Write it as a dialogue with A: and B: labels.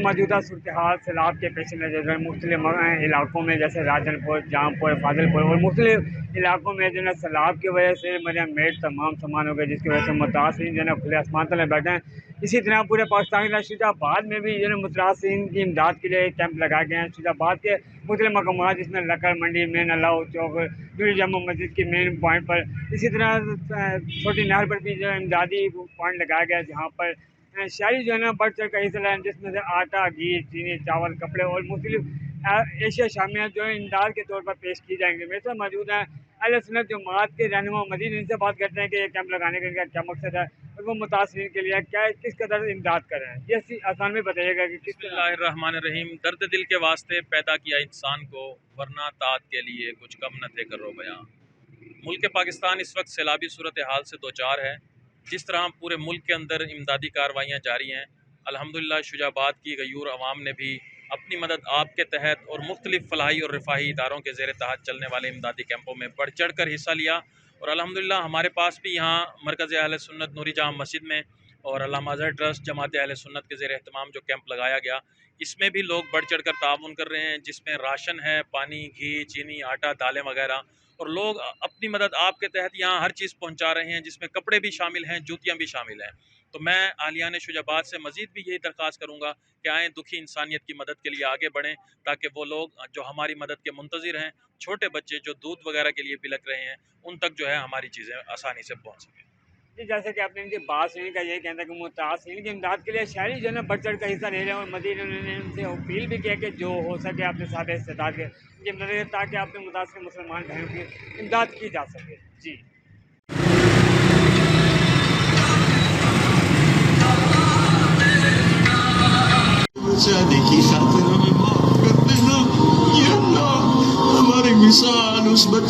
A: موجودہ صورتحال سیلاب کے پیش نظر مختلف علاقوں میں جیسے راجنپور، جامپور، فاضل پور اور مختلف علاقوں میں جو ہے سیلاب کی وجہ سے میٹ تمام سامان ہو گئے، جس کی وجہ سے متاثرین جو ہے کھلے آسمان تلے بیٹھے ہیں۔ اسی طرح پورے پاکستان کے شجاع آباد میں بھی جو ہے متاثرین کی امداد کے لیے کیمپ لگائے گئے ہیں۔ شجاع آباد کے مختلف مقامات جس میں لکڑ منڈی، مین اللہ چوک، نوری جامع مسجد کی مین پوائنٹ پر، اسی طرح چھوٹی نہر پر بھی جو ہے امدادی پوائنٹ لگایا گیا ہے، جہاں پر شہری جو ہے نا بڑھ چڑھ کر حصہ لیں، جس میں سے آٹا، گھی، چینی، چاول، کپڑے اور مختلف اشیاء شامل ہیں جو امداد کے طور پر پیش کی جائیں گے۔ میرے ساتھ موجود ہیں اہل سنت جماعت کے رہنما، مزید ان سے بات کرتے ہیں کہ یہ کیمپ لگانے کا ان کا کیا مقصد ہے اور وہ متاثرین کے لیے کس قدر امداد کر رہے ہیں۔ یہ آسان میں بتائیے گا کہ کس
B: بسم اللہ الرحمن الرحیم۔ درد دل کے واسطے پیدا کیا انسان کو، ورنہ طاعت کے لیے کچھ کم نہ تھے کرو بیان۔ ملک پاکستان اس وقت سیلابی صورتحال سے دوچار ہے۔ جس طرح پورے ملک کے اندر امدادی کاروائیاں جاری ہیں، الحمدللہ شجاع آباد کی غیور عوام نے بھی اپنی مدد آپ کے تحت اور مختلف فلاحی اور رفاہی اداروں کے زیر تحت چلنے والے امدادی کیمپوں میں بڑھ چڑھ کر حصہ لیا، اور الحمدللہ ہمارے پاس بھی یہاں مرکز اہل سنت نوری جامع مسجد میں اور علامہ اظہر ٹرسٹ جماعت اہل سنت کے زیر اہتمام جو کیمپ لگایا گیا، اس میں بھی لوگ بڑھ چڑھ کر تعاون کر رہے ہیں، جس میں راشن ہے، پانی، گھی، چینی، آٹا، دالیں وغیرہ، اور لوگ اپنی مدد آپ کے تحت یہاں ہر چیز پہنچا رہے ہیں، جس میں کپڑے بھی شامل ہیں، جوتیاں بھی شامل ہیں۔ تو میں اہلیان شجاع آباد سے مزید بھی یہی درخواست کروں گا کہ آئیں دکھی انسانیت کی مدد کے لیے آگے بڑھیں، تاکہ وہ لوگ جو ہماری مدد کے منتظر ہیں، چھوٹے بچے جو دودھ وغیرہ کے لیے بلک رہے ہیں، ان تک جو ہے ہماری چیزیں آسانی سے پہنچ سکیں۔
A: جی، جیسے کہ آپ نے ان کی بات سنی کا یہی کہنا ہے کہ متاثرین کی امداد کے لیے شہری جو ہے نا بڑھ چڑھ کر حصہ لے رہے ہیں، اور مزید انہوں نے ان سے اپیل بھی کیا کہ جو ہو سکے اپنے ساتھ استطاعت کے ان کی مدد کریں، تاکہ اپنے متاثر مسلمان بہنوں کی امداد کی جا سکے۔ جی
C: شادی کی خاطر ہمیں معاف کر دینا یا اللہ، ہماری مثال اس بچے